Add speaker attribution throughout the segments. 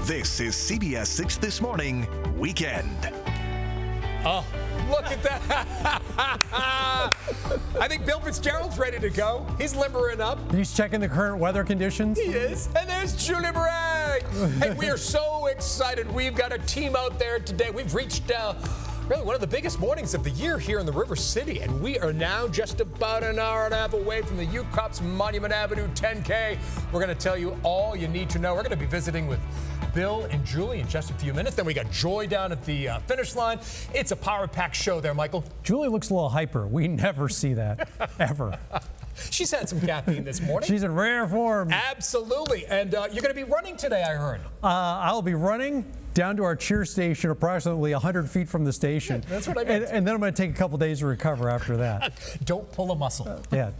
Speaker 1: This is CBS 6 This Morning Weekend.
Speaker 2: Oh, look at that. I think Bill Fitzgerald's ready to go. He's limbering up.
Speaker 3: He's checking the current weather conditions.
Speaker 2: He is. And there's Julie Bragg. Hey, we are so excited. We've got a team out there today. We've reached really one of the biggest mornings of the year here in the River City, and we are now just about an hour and a half away from the UCOP's Monument Avenue 10K. We're going to tell you all you need to know. We're going to be visiting with Bill and Julie in just a few minutes. Then we got Joy down at the finish line. It's a power-packed show there, Michael.
Speaker 3: Julie looks a little hyper. We never see that, ever.
Speaker 2: She's had some caffeine this morning.
Speaker 3: She's in rare form.
Speaker 2: Absolutely. And you're going to be running today, I heard.
Speaker 3: I'll be running down to our cheer station, approximately 100 feet from the station.
Speaker 2: Yeah, that's what I meant.
Speaker 3: And then I'm going to take a couple days to recover after that.
Speaker 2: Don't pull a muscle.
Speaker 3: Yeah.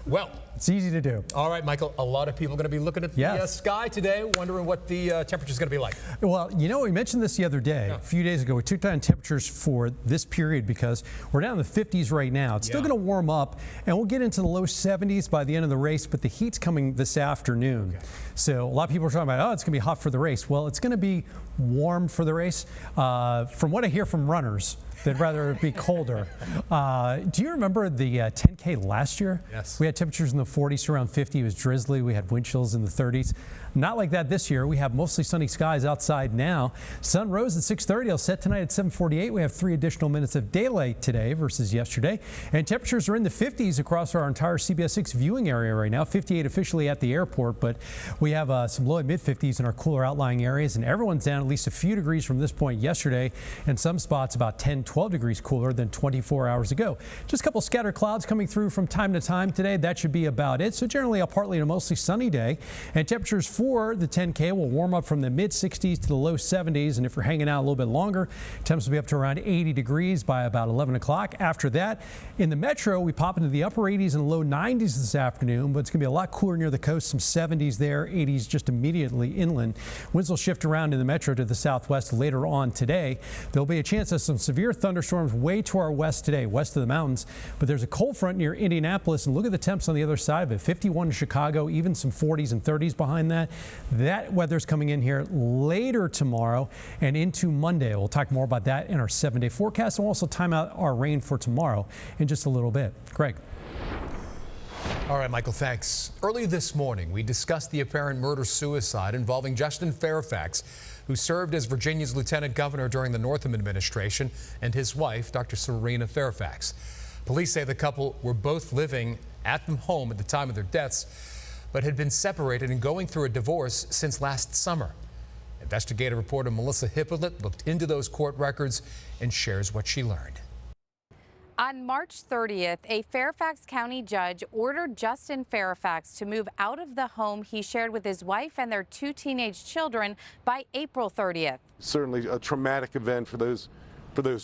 Speaker 2: Well,
Speaker 3: it's easy to do.
Speaker 2: All right, Michael, a lot of people are going to be looking at the sky today, wondering what the temperature is going to be like.
Speaker 3: Well, you know, we mentioned this the other day, a few days ago. We took down temperatures for this period because we're down in the 50s right now. It's still going to warm up, and we'll get into the low 70s by the end of the race, but the heat's coming this afternoon. Okay. So a lot of people are talking about, oh, it's going to be hot for the race. Well, it's going to be warm for the race. From what I hear from runners, they'd rather it be colder. Do you remember the 10K last year?
Speaker 2: Yes.
Speaker 3: We had temperatures in the 40s to around 50. It was drizzly. We had wind chills in the 30s. Not like that this year. We have mostly sunny skies outside now. Sun rose at 6:30. It'll set tonight at 7:48. We have 3 additional minutes of daylight today versus yesterday. And temperatures are in the 50s across our entire CBS 6 viewing area right now. 58 officially at the airport, but we have some low and mid 50s in our cooler outlying areas. And everyone's down at least a few degrees from this point yesterday. And some spots about 10, 12 degrees cooler than 24 hours ago. Just a couple scattered clouds coming through from time to time today. That should be about it. So generally a partly to mostly sunny day. And temperatures for the 10K will warm up from the mid 60s to the low 70s. And if you're hanging out a little bit longer, temps will be up to around 80 degrees by about 11 o'clock. After that, in the metro, we pop into the upper 80s and low 90s this afternoon, but it's going to be a lot cooler near the coast. Some 70s there, 80s just immediately inland. Winds will shift around in the metro to the southwest later on today. There'll be a chance of some severe thunderstorms way to our west today, west of the mountains. But there's a cold front near Indianapolis, and look at the temps on the other side of it. 51 in Chicago, even some 40s and 30s behind that. That weather's coming in here later tomorrow and into Monday. We'll talk more about that in our 7-day forecast, and we'll also time out our rain for tomorrow in just a little bit. Greg.
Speaker 2: All right, Michael, thanks. Early this morning, we discussed the apparent murder-suicide involving Justin Fairfax, who served as Virginia's lieutenant governor during the Northam administration, and his wife, Dr. Serena Fairfax. Police say the couple were both living at the home at the time of their deaths, but had been separated and going through a divorce since last summer. Investigative reporter Melissa Hippolyte looked into those court records and shares what she learned.
Speaker 4: On March 30th, a Fairfax County judge ordered Justin Fairfax to move out of the home he shared with his wife and their 2 teenage children by April 30th.
Speaker 5: Certainly a traumatic event for those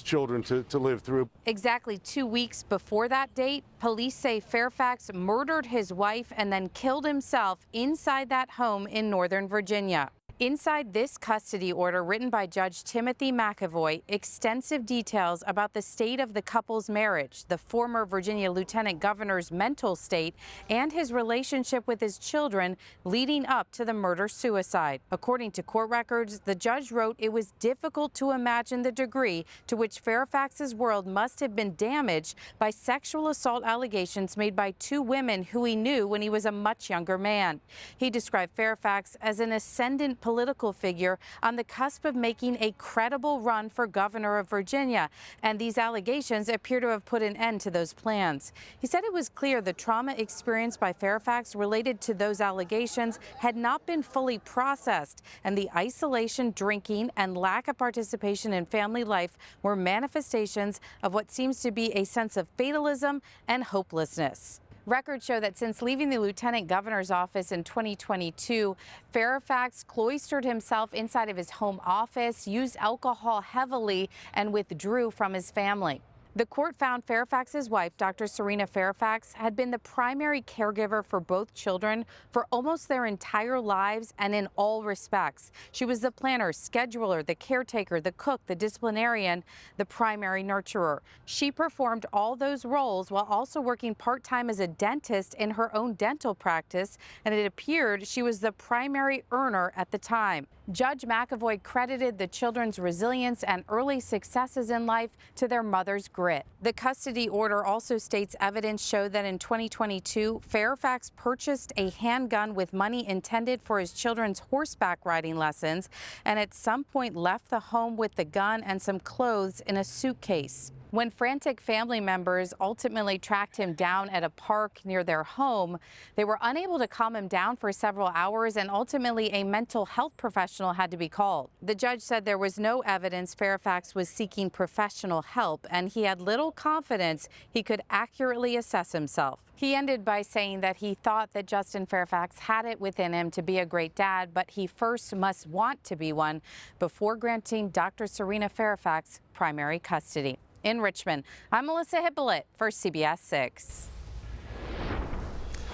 Speaker 5: children to live through.
Speaker 4: Exactly 2 weeks before that date, police say Fairfax murdered his wife and then killed himself inside that home in Northern Virginia. Inside this custody order written by Judge Timothy McAvoy, extensive details about the state of the couple's marriage, the former Virginia lieutenant governor's mental state, and his relationship with his children leading up to the murder-suicide. According to court records, the judge wrote it was difficult to imagine the degree to which Fairfax's world must have been damaged by sexual assault allegations made by 2 women who he knew when he was a much younger man. He described Fairfax as an ascendant political figure on the cusp of making a credible run for governor of Virginia, and these allegations appear to have put an end to those plans. He said it was clear the trauma experienced by Fairfax related to those allegations had not been fully processed, and the isolation, drinking, and lack of participation in family life were manifestations of what seems to be a sense of fatalism and hopelessness. Records show that since leaving the lieutenant governor's office in 2022, Fairfax cloistered himself inside of his home office, used alcohol heavily, and withdrew from his family. The court found Fairfax's wife, Dr. Serena Fairfax, had been the primary caregiver for both children for almost their entire lives and in all respects. She was the planner, scheduler, the caretaker, the cook, the disciplinarian, the primary nurturer. She performed all those roles while also working part-time as a dentist in her own dental practice, and it appeared she was the primary earner at the time. Judge McAvoy credited the children's resilience and early successes in life to their mother's grit. The custody order also states evidence showed that in 2022, Fairfax purchased a handgun with money intended for his children's horseback riding lessons and at some point left the home with the gun and some clothes in a suitcase. When frantic family members ultimately tracked him down at a park near their home, they were unable to calm him down for several hours, and ultimately a mental health professional had to be called. The judge said there was no evidence Fairfax was seeking professional help, and he had little confidence he could accurately assess himself. He ended by saying that he thought that Justin Fairfax had it within him to be a great dad, but he first must want to be one before granting Dr. Serena Fairfax primary custody. In Richmond, I'm Melissa Hippolyte for CBS 6.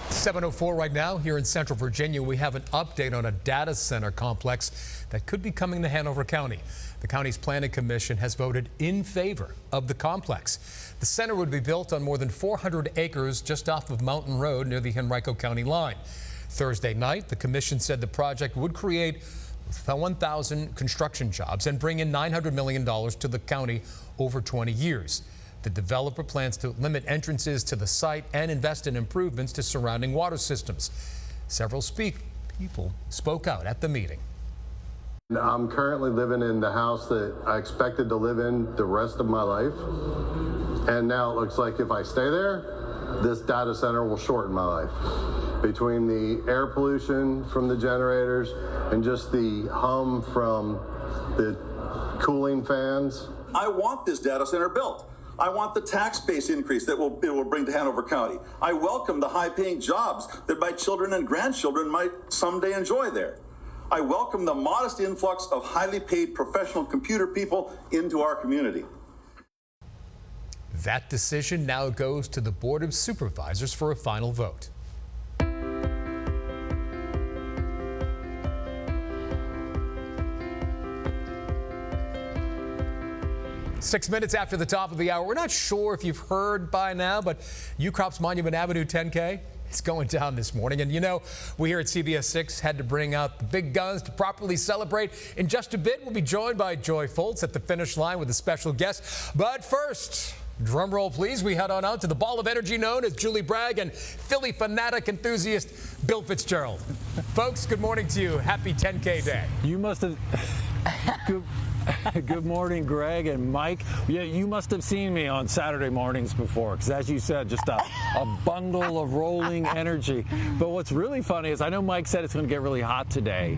Speaker 2: 7:04 right now here in Central Virginia. We have an update on a data center complex that could be coming to Hanover County. The county's planning commission has voted in favor of the complex. The center would be built on more than 400 acres just off of Mountain Road near the Henrico County line. Thursday night, the commission said the project would create 1,000 construction jobs and bring in $900 million to the county over 20 years. The developer plans to limit entrances to the site and invest in improvements to surrounding water systems. Several people spoke out at the meeting.
Speaker 6: I'm currently living in the house that I expected to live in the rest of my life. And now it looks like if I stay there, this data center will shorten my life. Between the air pollution from the generators and just the hum from the cooling fans.
Speaker 7: I want this data center built. I want the tax base increase that it will bring to Hanover County. I welcome the high-paying jobs that my children and grandchildren might someday enjoy there. I welcome the modest influx of highly paid professional computer people into our community.
Speaker 2: That decision now goes to the Board of Supervisors for a final vote. 6 minutes after the top of the hour. We're not sure if you've heard by now, but UCrop's Monument Avenue 10K is going down this morning. And you know, we here at CBS 6 had to bring out the big guns to properly celebrate. In just a bit, we'll be joined by Joy Foltz at the finish line with a special guest. But first, drum roll, please. We head on out to the ball of energy known as Julie Bragg and Philly fanatic enthusiast Bill Fitzgerald. Folks, good morning to you. Happy 10K day.
Speaker 8: You must have... Good morning, Greg and Mike. Yeah, you must have seen me on Saturday mornings before, because as you said, just a bundle of rolling energy. But what's really funny is I know Mike said it's going to get really hot today.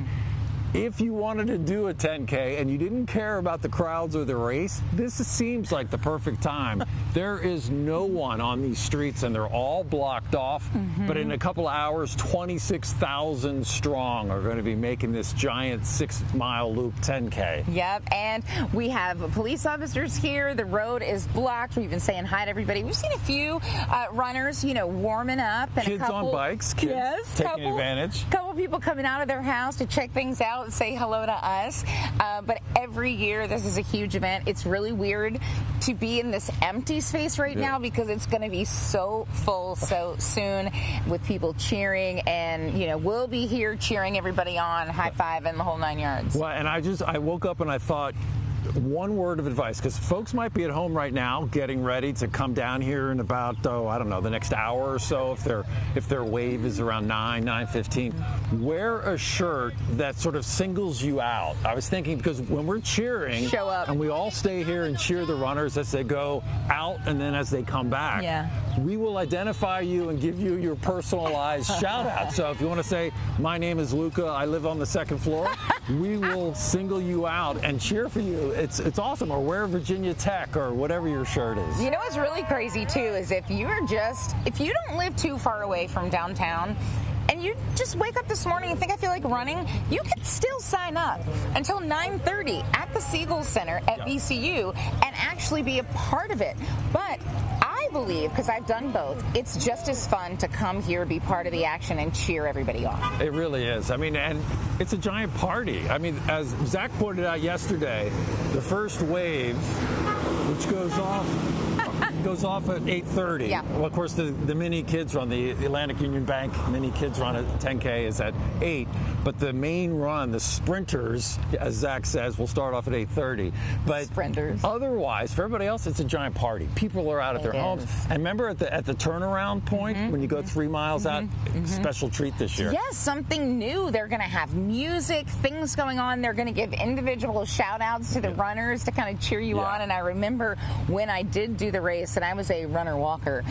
Speaker 8: If you wanted to do a 10K and you didn't care about the crowds or the race, this seems like the perfect time. There is no one on these streets and they're all blocked off. But in a couple of hours, 26,000 strong are going to be making this giant 6-mile loop 10K.
Speaker 9: Yep, and we have police officers here. The road is blocked. We've been saying hi to everybody. We've seen a few runners, you know, warming up. And
Speaker 8: kids
Speaker 9: a couple,
Speaker 8: on bikes, kids taking advantage.
Speaker 9: A couple people coming out of their house to check things out. Say hello to us, but every year this is a huge event. It's really weird to be in this empty space right now because it's going to be so full so soon with people cheering, and you know we'll be here cheering everybody on, high five, and the whole 9 yards.
Speaker 8: Well, and I woke up and I thought, one word of advice, because folks might be at home right now getting ready to come down here in about, I don't know, the next hour or so, if their wave is around 9:15. Wear a shirt that sort of singles you out. I was thinking, because when we're cheering,
Speaker 9: show up,
Speaker 8: and we all stay here and cheer the runners as they go out and then as they come back, we will identify you and give you your personalized shout out. So if you want to say, my name is Luca, I live on the second floor, we will single you out and cheer for you. It's awesome. Or wear Virginia Tech or whatever your shirt is.
Speaker 9: You know what's really crazy too is if you don't live too far away from downtown and you just wake up this morning and think I feel like running, you can still sign up until 9:30 at the Siegel Center at VCU and actually be a part of it. But I believe, because I've done both, it's just as fun to come here, be part of the action, and cheer everybody on.
Speaker 8: It really is. I mean, and it's a giant party. I mean, as Zach pointed out yesterday, the first wave, which goes off goes off at 8:30.
Speaker 9: Yeah.
Speaker 8: Well, of course, the mini kids run, the Atlantic Union Bank mini kids run at 10K is at 8. But the main run, the sprinters, as Zach says, will start off at 8:30. But
Speaker 9: sprinters.
Speaker 8: Otherwise, for everybody else, it's a giant party. People are out at their homes. And remember at the turnaround point when you go 3 miles out, special treat this year.
Speaker 9: Yes, something new. They're going to have music, things going on. They're going to give individual shout outs to the runners to kind of cheer you on. And I remember when I did do the race, and I was a runner walker,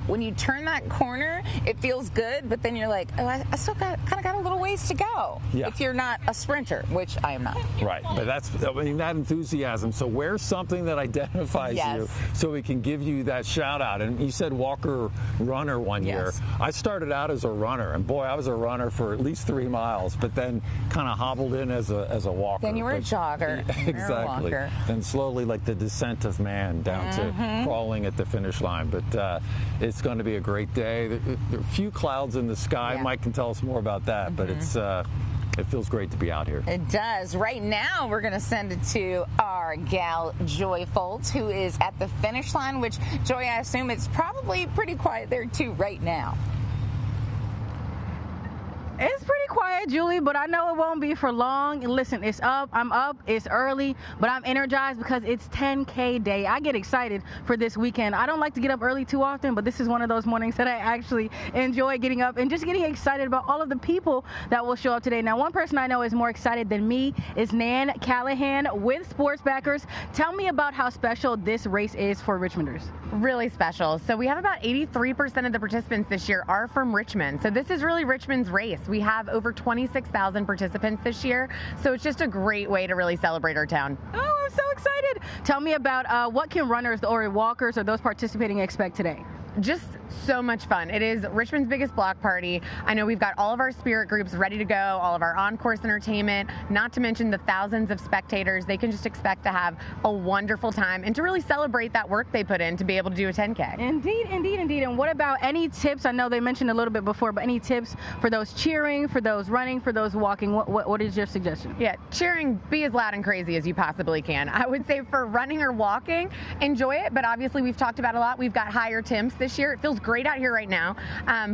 Speaker 9: when you turn that corner, it feels good, but then you're like, oh, I still got a little ways to go. If you're not a sprinter, which I am not.
Speaker 8: Right, but that enthusiasm. So wear something that identifies you so we can give you that shout out. And you said walker runner one year. I started out as a runner, and boy, I was a runner for at least 3 miles, but then kind of hobbled in as a walker.
Speaker 9: Then you were a jogger.
Speaker 8: Exactly. Then slowly, like the descent of man down to crawling at the finish line. But it's going to be a great day. There are a few clouds in the sky. Mike can tell us more about that, but it feels great to be out here.
Speaker 9: It does. Right now, we're going to send it to our gal, Joy Foltz, who is at the finish line, which, Joy, I assume it's probably pretty quiet there, too, right now.
Speaker 10: It's pretty quiet, Julie, but I know it won't be for long. And listen, it's up. I'm up. It's early, but I'm energized because it's 10K day. I get excited for this weekend. I don't like to get up early too often, but this is one of those mornings that I actually enjoy getting up and just getting excited about all of the people that will show up today. Now, one person I know is more excited than me is Nan Callahan with Sports Backers. Tell me about how special this race is for Richmonders.
Speaker 11: Really special. So we have about 83% of the participants this year are from Richmond. So this is really Richmond's race. We have over 26,000 participants this year, so it's just a great way to really celebrate our town.
Speaker 10: Oh, I'm so excited. Tell me about what can runners or walkers or those participating expect today?
Speaker 11: Just so much fun. It is Richmond's biggest block party. I know we've got all of our spirit groups ready to go, all of our on-course entertainment, not to mention the thousands of spectators. They can just expect to have a wonderful time and to really celebrate that work they put in to be able to do a 10K.
Speaker 10: Indeed, indeed, indeed. And what about any tips? I know they mentioned a little bit before, but any tips for those cheering, for those running, for those walking? What is your suggestion?
Speaker 11: Yeah, cheering, be as loud and crazy as you possibly can. I would say for running or walking, enjoy it, but obviously we've talked about a lot. We've got higher temps this year. It feels great out here right now,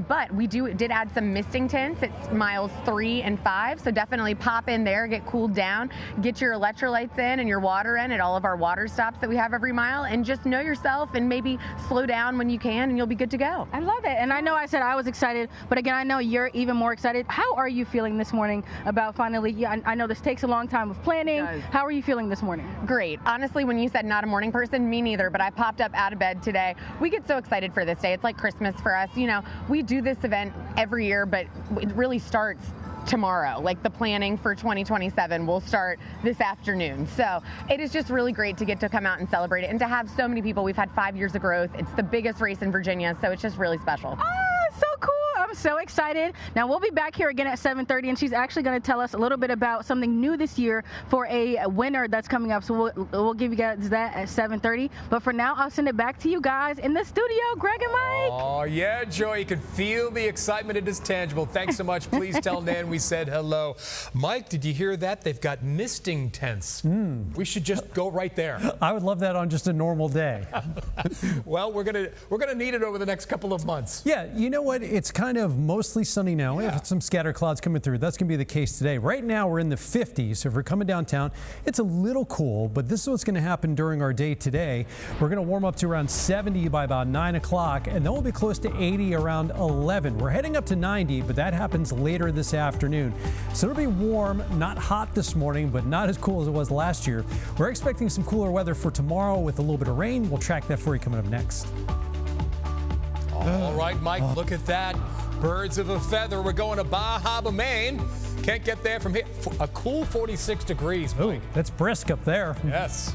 Speaker 11: but we did add some misting tents. It's miles 3 and 5, so definitely pop in there, get cooled down, get your electrolytes in and your water in at all of our water stops that we have every mile, and just know yourself and maybe slow down when you can, and you'll be good to go.
Speaker 10: I love it, and I know I said I was excited, but again, I know you're even more excited. How are you feeling this morning about finally, I know this takes a long time of planning. How are you feeling this morning?
Speaker 11: Great. Honestly, when you said not a morning person, me neither, but I popped up out of bed today. We get so excited for this day. It's like Christmas for us. You know, we do this event every year, but it really starts tomorrow. Like the planning for 2027 will start this afternoon. So it is just really great to get to come out and celebrate it and to have so many people. We've had 5 years of growth. It's the biggest race in Virginia, so it's just really special.
Speaker 10: So cool. I'm so excited. Now, we'll be back here again at 7:30, and she's actually going to tell us a little bit about something new this year for a winner that's coming up. So we'll give you guys that at 7:30. But for now, I'll send it back to you guys in the studio, Greg and Mike.
Speaker 2: Oh, yeah, Joy. You can feel the excitement. It is tangible. Thanks so much. Please tell Nan we said hello. Mike, did you hear that? They've got misting tents. We should just go right there.
Speaker 3: I would love that on just a normal day.
Speaker 2: Well, we're gonna need it over the next couple of months.
Speaker 3: Yeah, you know what? It's kind of mostly sunny now. We have some scattered clouds coming through. That's going to be the case today. Right now, we're in the 50s. So if we're coming downtown, it's a little cool, but this is what's going to happen during our day today. We're going to warm up to around 70 by about 9 o'clock, and then we'll be close to 80 around 11. We're heading up to 90, but that happens later this afternoon. So it'll be warm, not hot this morning, but not as cool as it was last year. We're expecting some cooler weather for tomorrow with a little bit of rain. We'll track that for you coming up next.
Speaker 2: All right, Mike, look at that. Birds of a feather. We're going to Bahama, Maine. Can't get there from here. A cool 46 degrees, Mike.
Speaker 3: Ooh, that's brisk up there.
Speaker 2: Yes.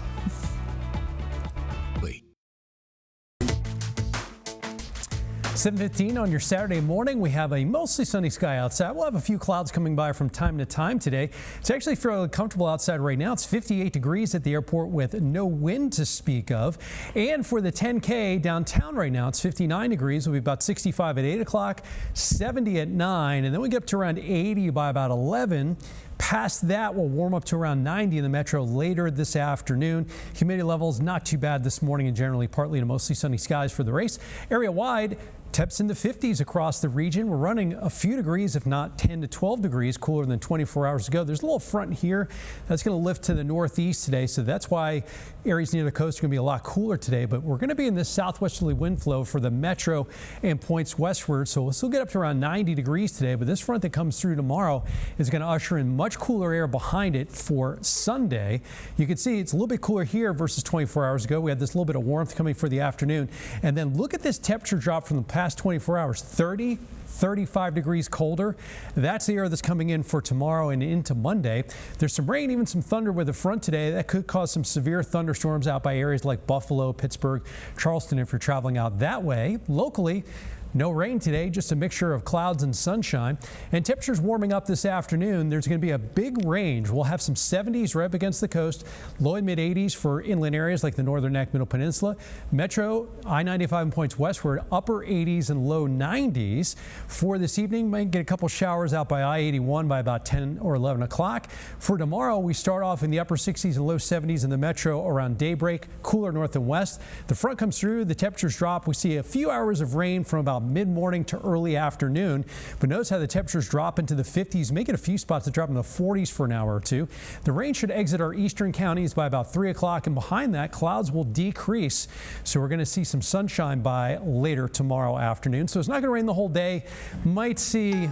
Speaker 3: 7:15 on your Saturday morning. We have a mostly sunny sky outside. We'll have a few clouds coming by from time to time today. It's actually fairly comfortable outside right now. It's 58 degrees at the airport with no wind to speak of. And for the 10K downtown right now, it's 59 degrees. We'll be about 65 at 8 o'clock, 70 at 9, and then we get up to around 80 by about 11. Past that, we'll warm up to around 90 in the metro later this afternoon. Humidity levels not too bad this morning and generally partly to mostly sunny skies for the race. Area wide, temps in the 50s across the region. We're running a few degrees, if not 10 to 12 degrees cooler than 24 hours ago. There's a little front here that's going to lift to the northeast today, so that's why areas near the coast are going to be a lot cooler today. But we're going to be in this southwesterly wind flow for the metro and points westward, so we'll still get up to around 90 degrees today. But this front that comes through tomorrow is going to usher in much cooler air behind it for Sunday. You can see it's a little bit cooler here versus 24 hours ago. We had this little bit of warmth coming for the afternoon. And then look at this temperature drop from the past 24 hours, 30, 35 degrees colder. That's the air that's coming in for tomorrow and into Monday. There's some rain, even some thunder with the front today. That could cause some severe thunderstorms out by areas like Buffalo, Pittsburgh, Charleston if you're traveling out that way. Locally, no rain today, just a mixture of clouds and sunshine. And temperatures warming up this afternoon. There's going to be a big range. We'll have some 70s right up against the coast, low and mid 80s for inland areas like the Northern Neck, Middle Peninsula. Metro, I-95 and points westward, upper 80s and low 90s. For this evening, might get a couple showers out by I-81 by about 10 or 11 o'clock. For tomorrow, we start off in the upper 60s and low 70s in the metro around daybreak, cooler north and west. The front comes through, the temperatures drop. We see a few hours of rain from about mid-morning to early afternoon, but notice how the temperatures drop into the 50s, make it a few spots that drop in the 40s for an hour or two. The rain should exit our eastern counties by about 3 o'clock, and behind that, clouds will decrease. So we're going to see some sunshine by later tomorrow afternoon. So it's not going to rain the whole day. Might see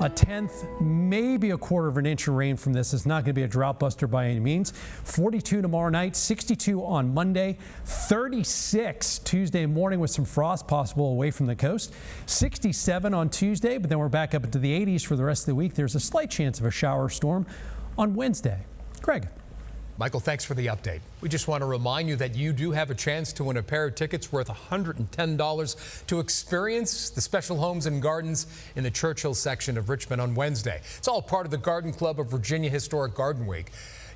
Speaker 3: a tenth, maybe a quarter of an inch of rain from this. It's not going to be a drought buster by any means. 42 tomorrow night, 62 on Monday, 36 Tuesday morning with some frost possible away from the coast, 67 on Tuesday, but then we're back up into the 80s for the rest of the week. There's a slight chance of a shower storm on Wednesday. Greg.
Speaker 2: Michael, thanks for the update. We just want to remind you that you do have a chance to win a pair of tickets worth $110 to experience the special homes and gardens in the Churchill section of Richmond on Wednesday. It's all part of the Garden Club of Virginia Historic Garden Week.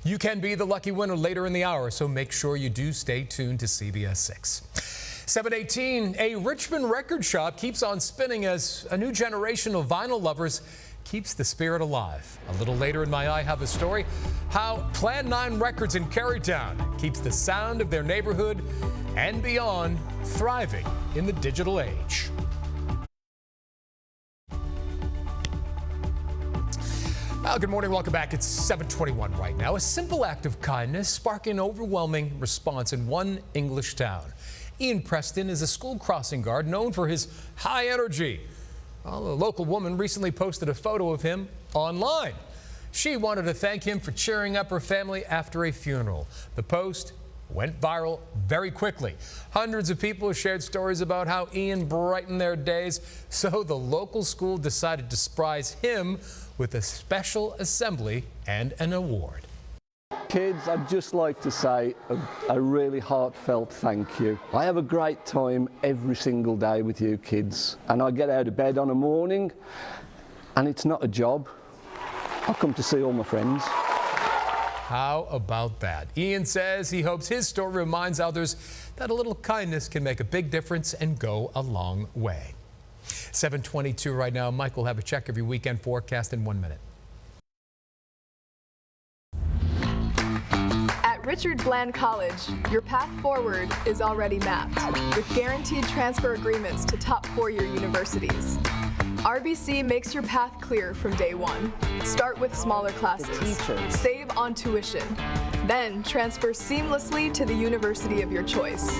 Speaker 2: You can be the lucky winner later in the hour, so make sure you do stay tuned to CBS 6. 7:18, a Richmond record shop keeps on spinning as a new generation of vinyl lovers keeps the spirit alive. A little later in my I Have a Story, how Plan 9 Records in Carytown keeps the sound of their neighborhood and beyond thriving in the digital age. Well, good morning. Welcome back. It's 7:21 right now. A simple act of kindness sparking an overwhelming response in one English town. Ian Preston is a school crossing guard known for his high energy. Well, a local woman recently posted a photo of him online. She wanted to thank him for cheering up her family after a funeral. The post went viral very quickly. Hundreds of people shared stories about how Ian brightened their days, so the local school decided to surprise him with a special assembly and an award.
Speaker 12: Kids, I'd just like to say a really heartfelt thank you. I have a great time every single day with you kids, and I get out of bed on a morning and it's not a job. I come to see all my friends.
Speaker 2: How about that? Ian says he hopes his story reminds others that a little kindness can make a big difference and go a long way. 7:22 right now. Mike will have a check every weekend forecast in 1 minute.
Speaker 13: At Richard Bland College, your path forward is already mapped with guaranteed transfer agreements to top four-year universities. RBC makes your path clear from day one. Start with smaller classes, save on tuition, then transfer seamlessly to the university of your choice.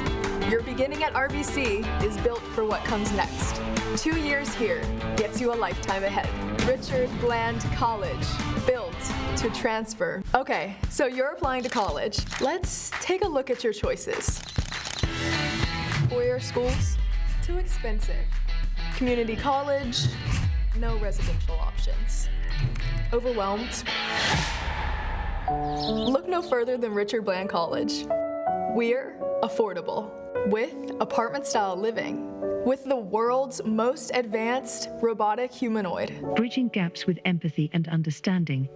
Speaker 13: Your beginning at RBC is built for what comes next. 2 years here gets you a lifetime ahead. Richard Bland College, built to transfer. Okay, so you're applying to college. Let's take a look at your choices. Four-year schools, too expensive. Community college, no residential options. Overwhelmed? Look no further than Richard Bland College. We're affordable, with apartment-style living, with the world's most advanced robotic humanoid.
Speaker 14: Bridging gaps with empathy and understanding.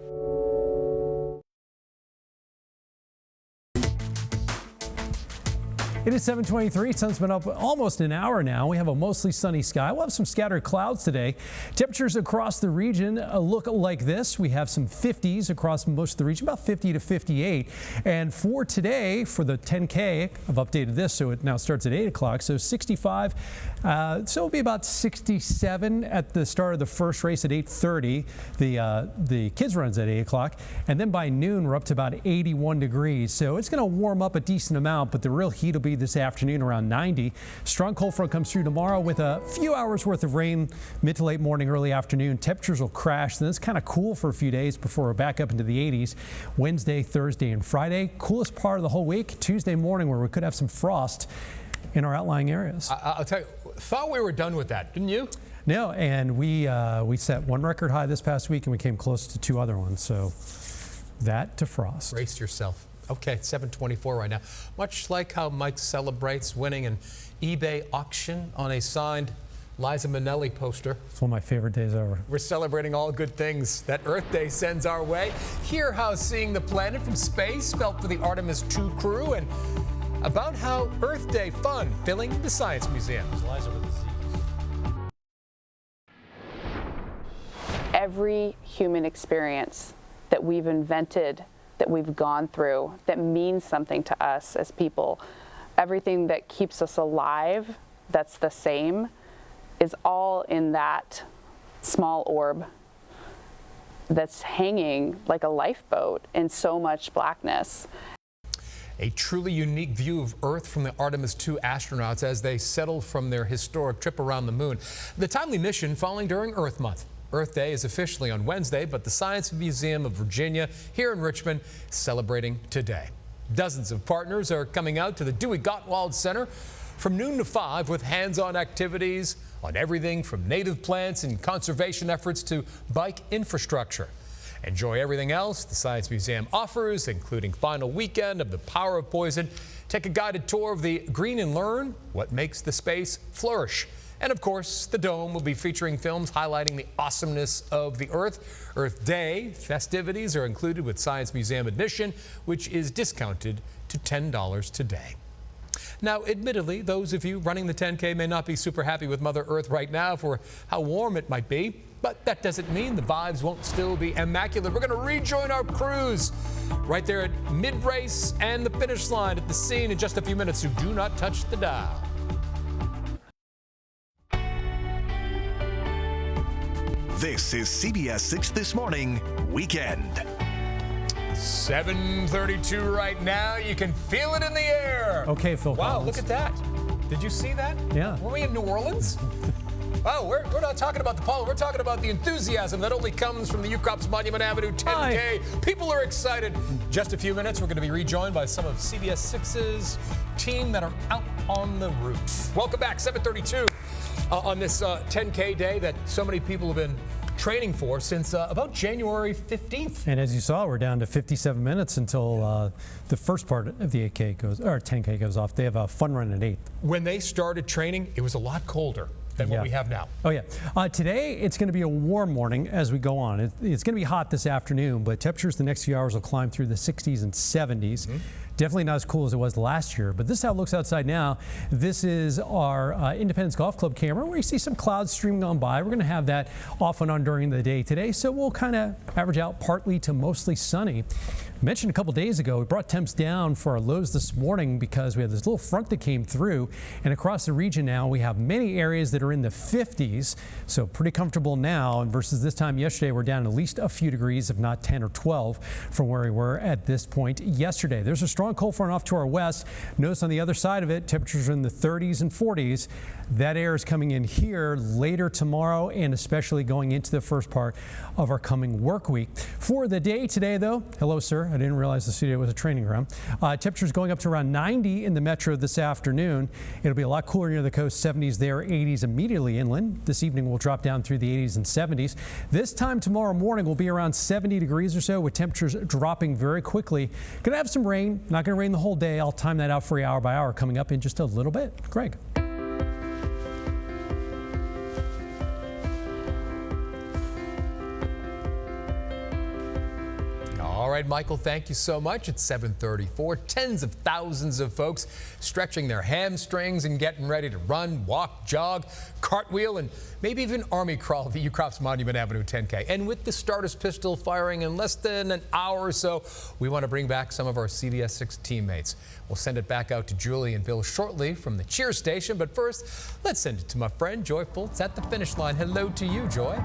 Speaker 3: It is 7:23. Sun's been up almost an hour now. We have a mostly sunny sky. We'll have some scattered clouds today. Temperatures across the region look like this. We have some 50s across most of the region, about 50 to 58. And for today, for the 10K, I've updated this so it now starts at 8 o'clock. So 65. So it'll be about 67 at the start of the first race at 8:30. The kids runs at 8 o'clock. And then by noon, we're up to about 81 degrees. So it's going to warm up a decent amount, but the real heat will be this afternoon around 90. Strong cold front comes through tomorrow with a few hours worth of rain mid to late morning, early afternoon. Temperatures will crash. Then it's kind of cool for a few days before we're back up into the 80s. Wednesday, Thursday, and Friday. Coolest part of the whole week, Tuesday morning, where we could have some frost in our outlying areas.
Speaker 2: I'll tell you, thought we were done with that, didn't you?
Speaker 3: No, and we set one record high this past week, and we came close to two other ones. So that to frost.
Speaker 2: Brace yourself. Okay, it's 7:24 right now. Much like how Mike celebrates winning an eBay auction on a signed Liza Minnelli poster.
Speaker 3: It's one of my favorite days ever.
Speaker 2: We're celebrating all good things that Earth Day sends our way. Hear how seeing the planet from space felt for the Artemis 2 crew, and about how Earth Day fun filling the Science Museum.
Speaker 15: Every human experience that we've invented, that we've gone through, that means something to us as people, everything that keeps us alive, that's the same, is all in that small orb that's hanging like a lifeboat in so much blackness.
Speaker 2: A truly unique view of Earth from the Artemis 2 astronauts as they settle from their historic trip around the moon. The timely mission falling during Earth Month. Earth Day is officially on Wednesday, but the Science Museum of Virginia here in Richmond is celebrating today. Dozens of partners are coming out to the Dewey Gottwald Center from noon to 5 with hands-on activities on everything from native plants and conservation efforts to bike infrastructure. Enjoy everything else the Science Museum offers, including final weekend of The Power of Poison. Take a guided tour of the Green and learn what makes the space flourish. And of course, the Dome will be featuring films highlighting the awesomeness of the Earth. Earth Day festivities are included with Science Museum admission, which is discounted to $10 today. Now, admittedly, those of you running the 10K may not be super happy with Mother Earth right now for how warm it might be, but that doesn't mean the vibes won't still be immaculate. We're going to rejoin our crews right there at mid-race and the finish line at the scene in just a few minutes, so do not touch the dial.
Speaker 1: This is CBS 6 This Morning Weekend.
Speaker 2: 7:32 right now. You can feel it in the air.
Speaker 3: Okay, Phil
Speaker 2: Wow,
Speaker 3: Collins.
Speaker 2: look at that. Did you see that?
Speaker 3: Yeah.
Speaker 2: Were we in New Orleans? Oh, we're not talking about the pollen. We're talking about the enthusiasm that only comes from the UCOP's Monument Avenue 10K. People are excited. Just a few minutes, we're going to be rejoined by some of CBS 6's team that are out on the route. Welcome back, 7:32 on this 10K day that so many people have been training for since about January 15th.
Speaker 3: And as you saw, we're down to 57 minutes until the first part of the 8K goes, or 10K goes off. They have a fun run at 8.
Speaker 2: When they started training, it was a lot colder than what we have now.
Speaker 3: Oh, yeah. Today, it's going to be a warm morning as we go on. It's going to be hot this afternoon, but temperatures the next few hours will climb through the 60s and 70s. Definitely not as cool as it was last year, but this is how it looks outside now. This is our Independence Golf Club camera where you see some clouds streaming on by. We're going to have that off and on during the day today, so we'll kind of average out partly to mostly sunny. I mentioned a couple days ago, we brought temps down for our lows this morning because we had this little front that came through, and across the region now we have many areas that are in the 50s, so pretty comfortable now. And versus this time yesterday, we're down at least a few degrees, if not 10 or 12 from where we were at this point yesterday. There's a strong cold front off to our west. Notice on the other side of it, temperatures are in the 30s and 40s. That air is coming in here later tomorrow and especially going into the first part of our coming work week. For the day today, though, hello, sir. I didn't realize the studio was a training ground. Temperatures going up to around 90 in the metro this afternoon. It'll be a lot cooler near the coast, 70s there, 80s immediately inland. This evening will drop down through the 80s and 70s. This time tomorrow morning will be around 70 degrees or so with temperatures dropping very quickly. Going to have some rain, not going to rain the whole day. I'll time that out for you hour by hour coming up in just a little bit. Greg.
Speaker 2: All right, Michael, thank you so much. It's 7:34. Tens of thousands of folks stretching their hamstrings and getting ready to run, walk, jog, cartwheel, and maybe even army crawl the UCrops Monument Avenue 10K. And with the starter's pistol firing in less than an hour or so, we want to bring back some of our CBS 6 teammates. We'll send it back out to Julie and Bill shortly from the cheer station. But first, let's send it to my friend Joy Fultz at the finish line. Hello to you, Joy.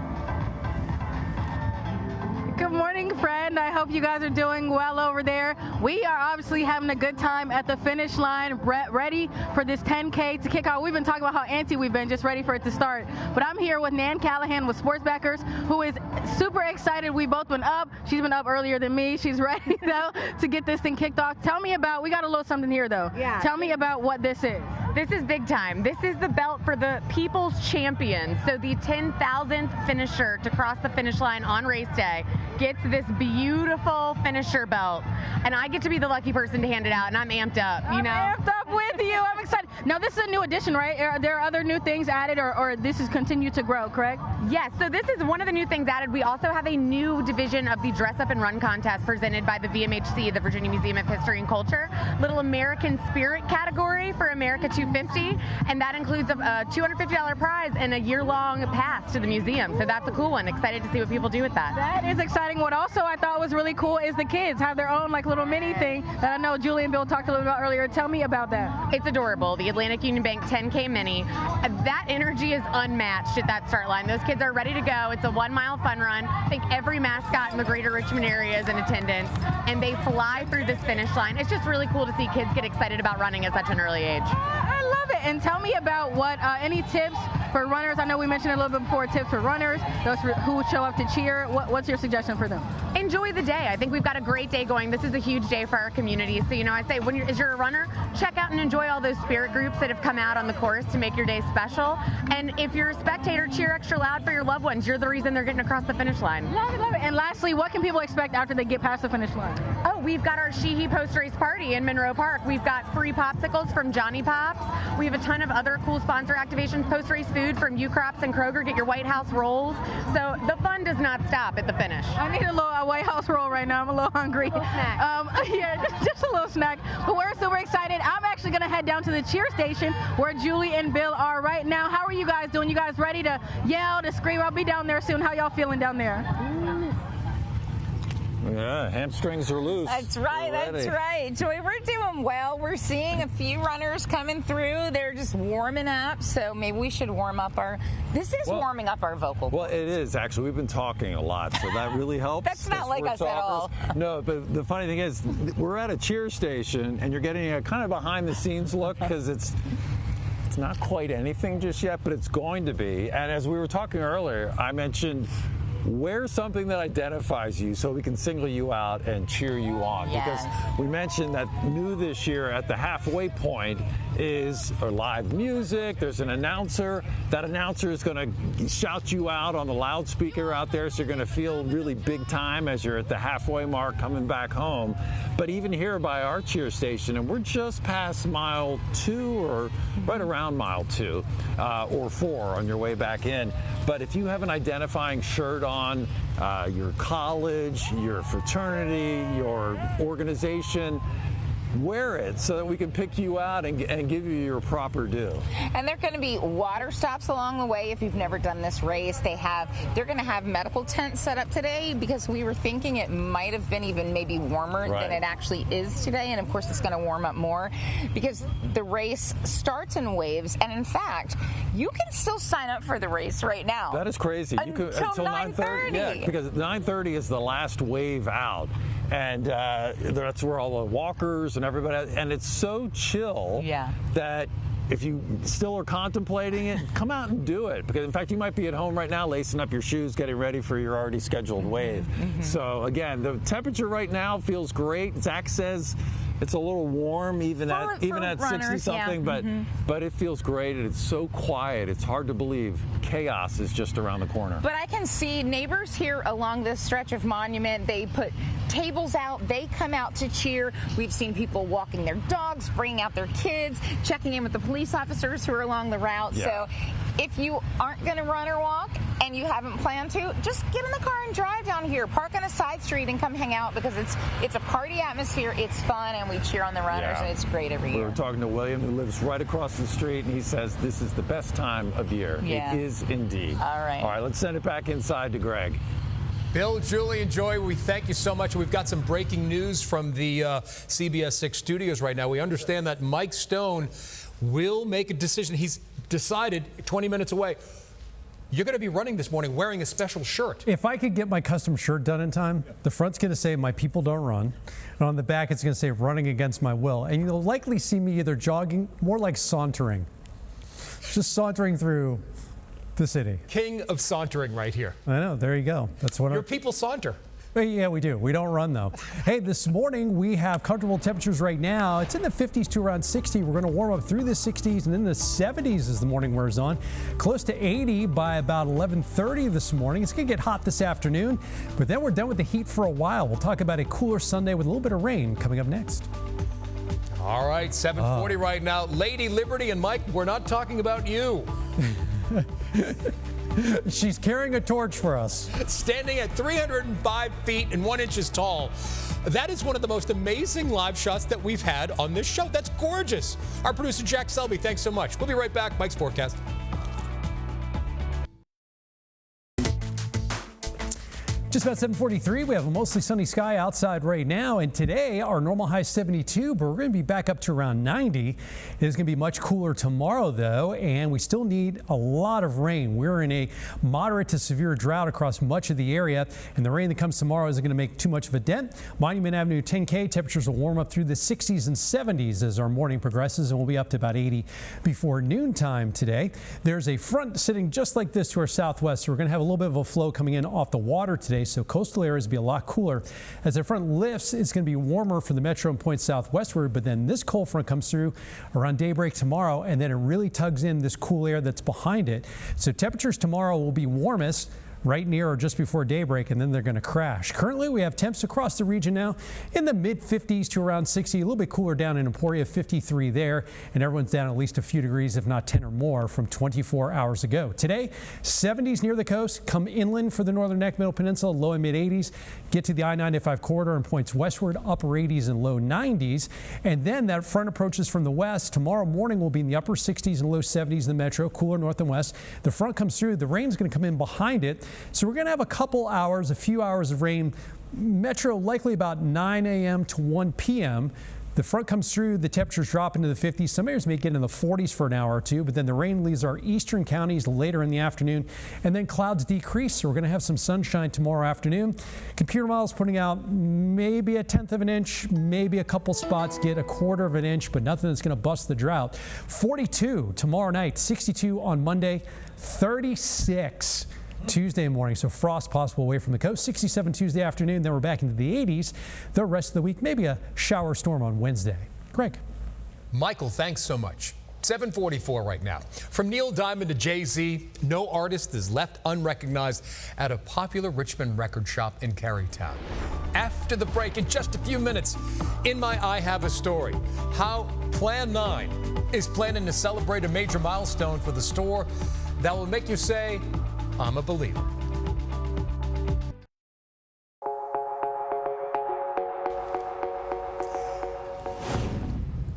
Speaker 10: Good morning, friend. I hope you guys are doing well over there. We are obviously having a good time at the finish line, ready for this 10K to kick off. We've been talking about how antsy we've been, just ready for it to start. But I'm here with Nan Callahan with Sportsbackers, who is super excited. We've both been up. She's been up earlier than me. She's ready, though, to get this thing kicked off. Tell me about, we got a little something here, though.
Speaker 11: Yeah.
Speaker 10: Tell me about what this is.
Speaker 11: This is big time. This is the belt for the People's Champion. So the 10,000th finisher to cross the finish line on race day gets this beautiful finisher belt. And I get to be the lucky person to hand it out, and I'm amped up, you know?
Speaker 10: I'm amped up with you. I'm excited. Now, this is a new addition, right? Are there other new things added, or this is continued to grow, correct?
Speaker 11: Yes, so this is one of the new things added. We also have a new division of the Dress Up and Run contest presented by the VMHC, the Virginia Museum of History and Culture. Little American Spirit category for America 250, and that includes a $250 prize and a year-long pass to the museum. So that's a cool one. Excited to see what people do with that.
Speaker 10: That is exciting. What also I thought was really cool is the kids have their own like little mini thing that I know Julie and Bill talked a little about earlier. Tell me about that.
Speaker 11: It's adorable. The Atlantic Union Bank 10K Mini. That energy is unmatched at that start line. Those kids are ready to go. It's a 1-mile fun run. I think every mascot in the greater Richmond area is in attendance, and they fly through this finish line. It's just really cool to see kids get excited about running at such an early age.
Speaker 10: I love it. And tell me about what any tips for runners. I know we mentioned a little bit before, tips for runners, those who show up to cheer. What's your suggestion for them?
Speaker 11: Enjoy the day. I think we've got a great day going. This is a huge day for our community. So, I say, as you're a runner, check out and enjoy all those spirit groups that have come out on the course to make your day special. And if you're a spectator, cheer extra loud for your loved ones. You're the reason they're getting across the finish line.
Speaker 10: Love it, love it. And lastly, what can people expect after they get past the finish line?
Speaker 11: Oh, we've got our Sheehy post-race party in Monroe Park. We've got free popsicles from Johnny Pops. We have a ton of other cool sponsor activations, post-race food from UCrops and Kroger. Get your White House rolls. So the fun does not stop at the finish.
Speaker 10: I need a little White House roll right now. I'm a little hungry. Yeah, just a little snack. But we're super excited. I'm actually going to head down to the cheer station where Julie and Bill are right now. How are you guys doing? You guys ready to yell, to scream? I'll be down there soon. How y'all feeling down there?
Speaker 8: Yeah, hamstrings are loose.
Speaker 9: That's right, that's right. Joy, we're doing well. We're seeing a few runners coming through. They're just warming up, so maybe we should warm up warming up our vocal cords.
Speaker 8: Well, it is, actually. We've been talking a lot, so that really helps.
Speaker 9: That's not like us at all.
Speaker 8: No, but the funny thing is, we're at a cheer station, and you're getting a kind of behind-the-scenes look, because it's not quite anything just yet, but it's going to be. And as we were talking earlier, I mentioned wear something that identifies you so we can single you out and cheer you on.
Speaker 9: Yes.
Speaker 8: Because we mentioned that new this year at the halfway point is live music. There's an announcer. That announcer is going to shout you out on the loudspeaker out there, so you're going to feel really big time as you're at the halfway mark coming back home. But even here by our cheer station, and we're just past mile 2 or right around mile 2 or 4 on your way back in. But if you have an identifying shirt on, your college, your fraternity, your organization, wear it so that we can pick you out and give you your proper due.
Speaker 9: And there are going to be water stops along the way if you've never done this race. They're going to have medical tents set up today because we were thinking it might have been even maybe warmer than it actually is today. And of course it's going to warm up more because the race starts in waves. And in fact, you can still sign up for the race right now.
Speaker 8: That is crazy.
Speaker 9: Until 9:30.
Speaker 8: Yeah, because 9:30 is the last wave out. And that's where all the walkers and everybody, and it's so chill that if you still are contemplating it, come out and do it. Because in fact, you might be at home right now lacing up your shoes, getting ready for your already scheduled wave. So again, the temperature right now feels great. Zach says it's a little warm even at 60 something, but it feels great, and it's so quiet. It's hard to believe chaos is just around the corner.
Speaker 9: But I can see neighbors here along this stretch of Monument. They put tables out. They come out to cheer. We've seen people walking their dogs, bringing out their kids, checking in with the police officers who are along the route. So if you aren't going to run or walk and you haven't planned to, just get in the car and drive down here. Park on a side street and come hang out because it's a party atmosphere. It's fun, and we cheer on the runners, and it's great every year.
Speaker 8: We were talking to William, who lives right across the street, and he says this is the best time of year.
Speaker 9: Yeah.
Speaker 8: It is indeed.
Speaker 9: All right,
Speaker 8: let's send it back inside to Greg.
Speaker 2: Bill, Julie, and Joy, we thank you so much. We've got some breaking news from the CBS 6 studios right now. We understand that Mike Stone will make a decision. He's decided 20 minutes away. You're going to be running this morning wearing a special shirt.
Speaker 3: If I could get my custom shirt done in time, the front's going to say "My people don't run," and on the back it's going to say "Running against my will." And you'll likely see me either jogging, more like sauntering, just sauntering through the city.
Speaker 2: King of sauntering right here.
Speaker 3: I know. There you go. That's what
Speaker 2: your people saunter.
Speaker 3: Yeah, we do. We don't run, though. Hey, this morning we have comfortable temperatures right now. It's in the 50s to around 60. We're going to warm up through the 60s and in the 70s as the morning wears on. Close to 80 by about 11:30 this morning. It's going to get hot this afternoon, but then we're done with the heat for a while. We'll talk about a cooler Sunday with a little bit of rain coming up next.
Speaker 2: All right, 7:40 right now. Lady Liberty and Mike, we're not talking about you.
Speaker 3: She's carrying a torch for us.
Speaker 2: Standing at 305 feet and 1 inch tall. That is one of the most amazing live shots that we've had on this show. That's gorgeous. Our producer, Jack Selby, thanks so much. We'll be right back. Mike's forecast.
Speaker 3: Just about 7:43. We have a mostly sunny sky outside right now, and today our normal high 72, but we're going to be back up to around 90. It is going to be much cooler tomorrow, though, and we still need a lot of rain. We're in a moderate to severe drought across much of the area, and the rain that comes tomorrow isn't going to make too much of a dent. Monument Avenue 10K temperatures will warm up through the 60s and 70s as our morning progresses, and we'll be up to about 80 before noontime today. There's a front sitting just like this to our southwest, so we're going to have a little bit of a flow coming in off the water today. So coastal areas will be a lot cooler. As the front lifts, it's going to be warmer for the metro and points southwestward, but then this cold front comes through around daybreak tomorrow, and then it really tugs in this cool air that's behind it. So temperatures tomorrow will be warmest right near or just before daybreak, and then they're going to crash. Currently, we have temps across the region now in the mid-50s to around 60, a little bit cooler down in Emporia, 53 there, and everyone's down at least a few degrees, if not 10 or more, from 24 hours ago. Today, 70s near the coast, come inland for the Northern Neck, Middle Peninsula, low and mid-80s, get to the I-95 corridor and points westward, upper 80s and low 90s, and then that front approaches from the west. Tomorrow morning will be in the upper 60s and low 70s in the metro, cooler north and west. The front comes through, the rain's going to come in behind it. So we're going to have a few hours of rain. Metro likely about 9 a.m. to 1 p.m. The front comes through, the temperatures drop into the 50s. Some areas may get in the 40s for an hour or two, but then the rain leaves our eastern counties later in the afternoon, and then clouds decrease. So we're going to have some sunshine tomorrow afternoon. Computer models putting out maybe 1/10 of an inch, maybe a couple spots get 1/4 of an inch, but nothing that's going to bust the drought. 42 tomorrow night, 62 on Monday, 36 Tuesday morning, so frost possible away from the coast. 67 Tuesday afternoon, then we're back into the 80s. The rest of the week, maybe a shower storm on Wednesday. Greg.
Speaker 2: Michael, thanks so much. 7:44 right now. From Neil Diamond to Jay-Z, no artist is left unrecognized at a popular Richmond record shop in Carytown. After the break, in just a few minutes, in my I Have a Story, how Plan 9 is planning to celebrate a major milestone for the store that will make you say, I'm a believer.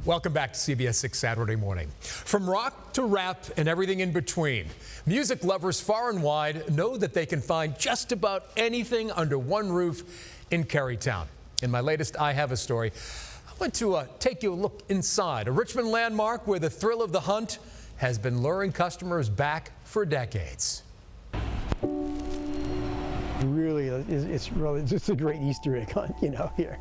Speaker 2: Welcome back to CBS 6 Saturday Morning. From rock to rap and everything in between, music lovers far and wide know that they can find just about anything under one roof in Carytown. In my latest I Have a Story, I want to take you a look inside a Richmond landmark where the thrill of the hunt has been luring customers back for decades.
Speaker 16: Really, it's just a great Easter egg hunt, here.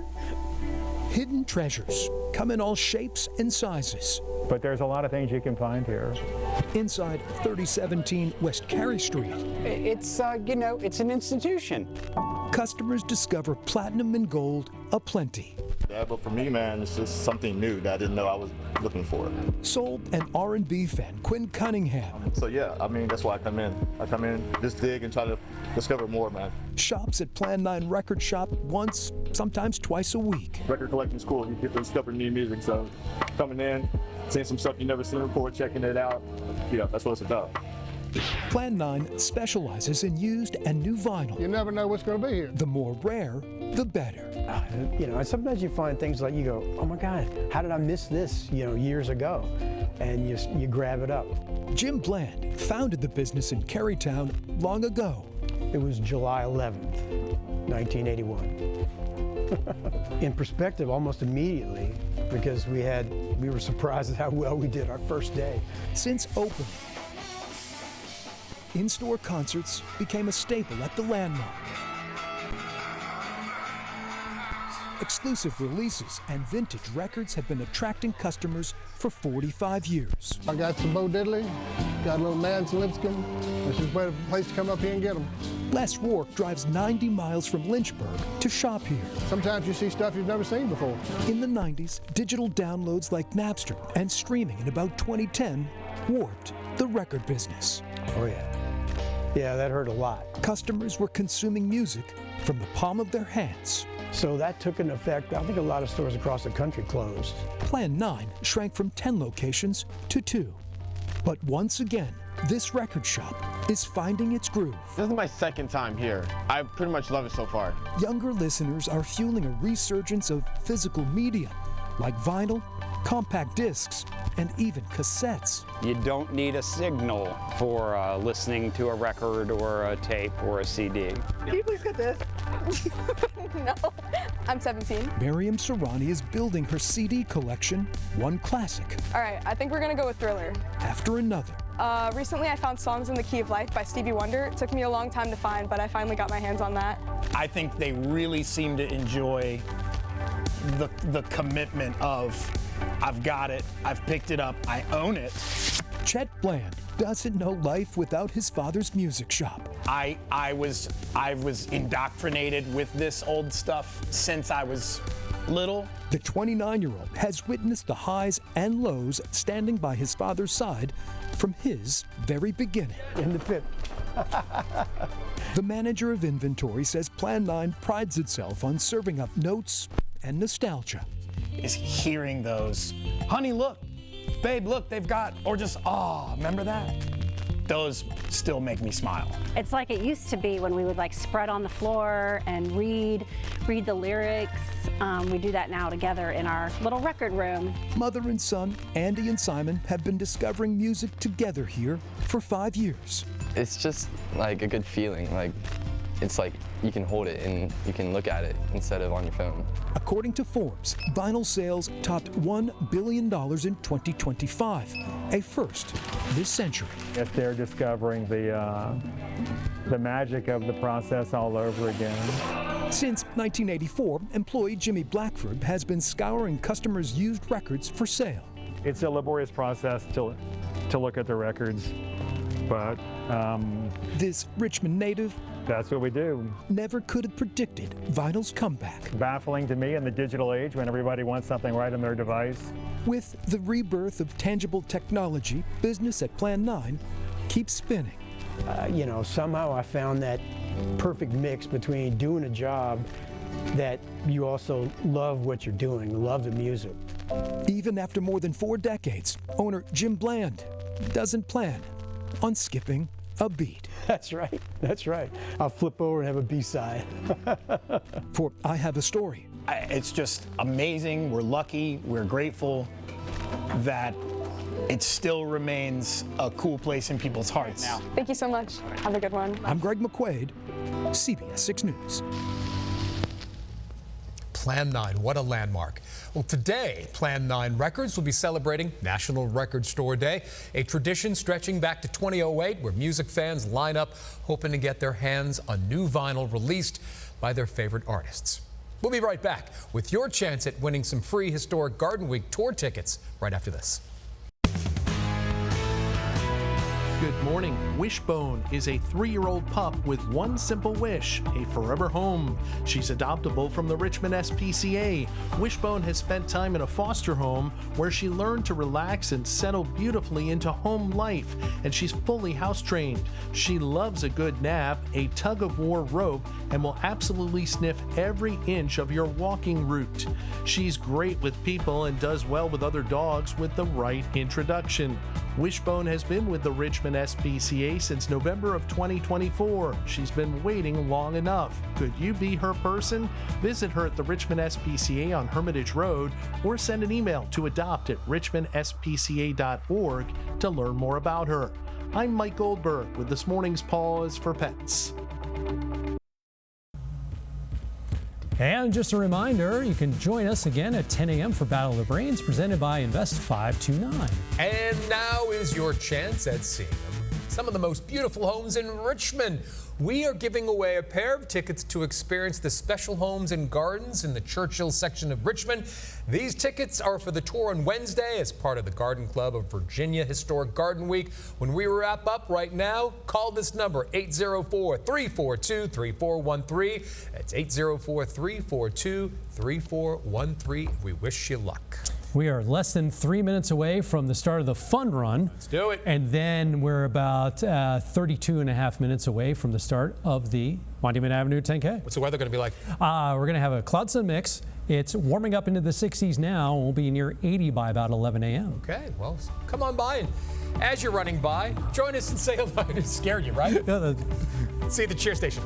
Speaker 17: Hidden treasures come in all shapes and sizes.
Speaker 18: But there's a lot of things you can find here.
Speaker 17: Inside 3017 West Carey Street.
Speaker 19: It's, it's an institution.
Speaker 17: Customers discover platinum and gold aplenty.
Speaker 20: Yeah, but for me, man, it's just something new that I didn't know I was looking for.
Speaker 17: Soul and R&B fan Quinn Cunningham.
Speaker 20: So yeah, that's why I come in. I come in, just dig and try to discover more, man.
Speaker 17: Shops at Plan 9 Record Shop once, sometimes twice a week.
Speaker 20: Record collecting is cool. You get to discover new music, so coming in, seeing some stuff you've never seen before, checking it out, that's what it's about.
Speaker 17: Plan 9 specializes in used and new vinyl.
Speaker 21: You never know what's going to be here.
Speaker 17: The more rare, the better.
Speaker 16: You know, and sometimes you find things like you go, oh my God, how did I miss this, years ago? And you grab it up.
Speaker 17: Jim Bland founded the business in Carytown long ago.
Speaker 16: It was July 11th, 1981. In perspective, almost immediately, because we were surprised at how well we did our first day.
Speaker 17: Since opening, in-store concerts became a staple at the Landmark. Exclusive releases and vintage records have been attracting customers for 45 years.
Speaker 21: I got some Bo Diddley, got a little Nance Lipscomb. This is a place to come up here and get them.
Speaker 17: Les Rourke drives 90 miles from Lynchburg to shop here.
Speaker 21: Sometimes you see stuff you've never seen before.
Speaker 17: In the 90s, digital downloads like Napster and streaming in about 2010 warped the record business.
Speaker 16: Oh yeah. Yeah, that hurt a lot.
Speaker 17: Customers were consuming music from the palm of their hands.
Speaker 16: So that took an effect. I think a lot of stores across the country closed.
Speaker 17: Plan 9 shrank from 10 locations to 2. But once again, this record shop is finding its groove.
Speaker 22: This is my second time here. I pretty much love it so far.
Speaker 17: Younger listeners are fueling a resurgence of physical media like vinyl, compact discs, and even cassettes.
Speaker 19: You don't need a signal for listening to a record or a tape or a CD.
Speaker 23: Can you please get this? No, I'm 17.
Speaker 17: Miriam Serrani is building her CD collection, one classic
Speaker 23: All right, I think we're gonna go with Thriller.
Speaker 17: after another.
Speaker 23: Recently I found Songs in the Key of Life by Stevie Wonder. It took me a long time to find, but I finally got my hands on that.
Speaker 24: I think they really seem to enjoy the commitment of, I've got it, I've picked it up, I own it.
Speaker 17: Chet Bland doesn't know life without his father's music shop.
Speaker 24: I was indoctrinated with this old stuff since I was little.
Speaker 17: The 29-year-old has witnessed the highs and lows standing by his father's side from his very beginning.
Speaker 16: In the pit.
Speaker 17: The manager of inventory says Plan 9 prides itself on serving up notes and nostalgia.
Speaker 24: Is hearing those, honey, look, babe, look, they've got, or just, oh, remember that? Those still make me smile.
Speaker 25: It's like it used to be when we would spread on the floor and read the lyrics. We do that now together in our little record room.
Speaker 17: Mother and son, Andy and Simon, have been discovering music together here for 5 years.
Speaker 26: It's just a good feeling. It's like you can hold it and you can look at it instead of on your phone.
Speaker 17: According to Forbes, vinyl sales topped $1 billion in 2025, a first this century.
Speaker 18: If they're discovering the magic of the process all over again.
Speaker 17: Since 1984, employee Jimmy Blackford has been scouring customers' used records for sale.
Speaker 18: It's a laborious process to look at the records, but
Speaker 17: this Richmond native,
Speaker 18: that's what we do.
Speaker 17: Never could have predicted vinyl's comeback.
Speaker 18: Baffling to me in the digital age when everybody wants something right on their device.
Speaker 17: With the rebirth of tangible technology, business at Plan 9 keeps spinning.
Speaker 16: Somehow I found that perfect mix between doing a job that you also love what you're doing, love the music.
Speaker 17: Even after more than 4 decades, owner Jim Bland doesn't plan on skipping a beat.
Speaker 16: That's right. That's right. I'll flip over and have a B-side.
Speaker 17: For I Have a Story.
Speaker 24: It's just amazing. We're lucky. We're grateful that it still remains a cool place in people's hearts.
Speaker 23: Thank you so much. Have a good one.
Speaker 17: I'm Greg McQuaid, CBS 6 News.
Speaker 2: Plan 9, what a landmark. Well, today, Plan 9 Records will be celebrating National Record Store Day, a tradition stretching back to 2008 where music fans line up hoping to get their hands on new vinyl released by their favorite artists. We'll be right back with your chance at winning some free Historic Garden Week tour tickets right after this.
Speaker 27: Good morning. Wishbone is a 3-year-old pup with one simple wish, a forever home. She's adoptable from the Richmond SPCA. Wishbone has spent time in a foster home where she learned to relax and settle beautifully into home life, and she's fully house trained. She loves a good nap, a tug-of-war rope, and will absolutely sniff every inch of your walking route. She's great with people and does well with other dogs with the right introduction. Wishbone has been with the Richmond SPCA since November of 2024. She's been waiting long enough. Could you be her person? Visit her at the Richmond SPCA on Hermitage Road or send an email to adopt@richmondspca.org to learn more about her. I'm Mike Goldberg with this morning's Pause for Pets.
Speaker 3: And just a reminder, you can join us again at 10 a.m. for Battle of the Brains, presented by Invest 529.
Speaker 2: And now is your chance at seeing some of the most beautiful homes in Richmond. We are giving away a pair of tickets to experience the special homes and gardens in the Churchill section of Richmond. These tickets are for the tour on Wednesday as part of the Garden Club of Virginia Historic Garden Week. When we wrap up right now, call this number, 804-342-3413. That's 804-342-3413. We wish you luck.
Speaker 3: We are less than 3 minutes away from the start of the fun run.
Speaker 2: Let's do it.
Speaker 3: And then we're about 32 and a half minutes away from the start of the Monument Avenue 10K.
Speaker 2: What's the weather going to be like?
Speaker 3: We're going to have a cloud sun mix. It's warming up into the 60s now. We'll be near 80 by about 11 a.m.
Speaker 2: Okay, well, come on by. And as you're running by, join us and say hello. It scared you, right? See you at the cheer station.